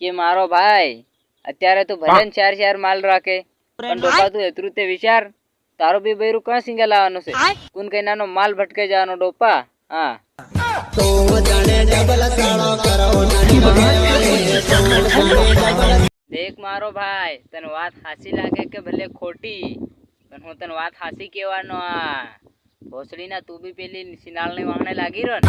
કે મારો ભાઈ અત્યારે તો ભલે ને ચાર ચાર માલ રાખે પણ ડોપા તું એટલું તે વિચાર તારો બી બૈરું કણ સિંગલ આવવાનું છે કોણ કઈ નાનો માલ ભટકાઈ જવાનો ડોપા હા દેખ મારો ભાઈ તને વાત હાસી લાગે કે ભલે ખોટી પણ હું તને વાત હાસી કહેવાનો આ ભોસડીના તું બી પેલી સિનાળની વાહણે લાગી રહ્યો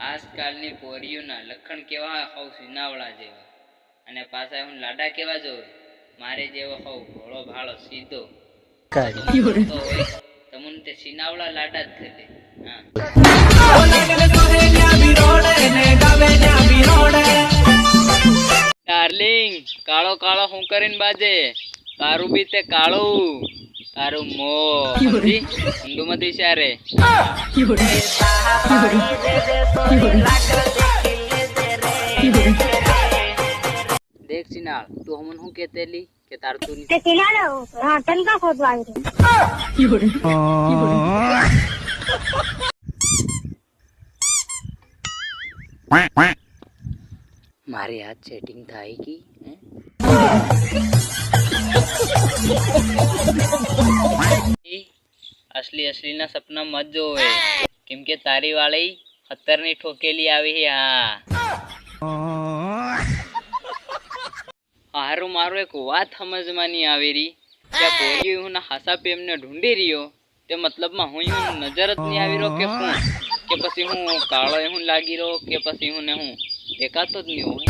આજકાલની પોરીઓના લખણ કેવા હોવ સિનાવળા જેવા અને પાછા હું લાડા કેવા જોઉં મારે જેવો હોવ ભોળો ભાળો સીધો તમને તે સિનાવળા લાડા જ કરે ડાર્લિંગ કાળો કાળો હું કરીને બાજે તારું બી તે કાળું તારું મો ઊંડું મત વિચારે દેખ સિનાળ તું હમન હું કેતેલી કે તાર તું તે સિનાળ હા ટનકા ખોદવા આવી મારી હાથ સેટિંગ થાય કી असली असली ना सपना मत जोवे केम के तारी वाली खतर ની ઠોકેલી આવી હા હારું મારો એક વાત સમજમાં નહીં આવી રહી કે કોઈ હું ના હાસા પે એમને ઢૂંઢી રહ્યો તે મતલબમાં હું નજર જ નહીં આવી રહ્યો કે હું કે પછી હું કાળો હું લાગી રહ્યો કે પછી હું ને હું દેખાતો જ નહીં હોય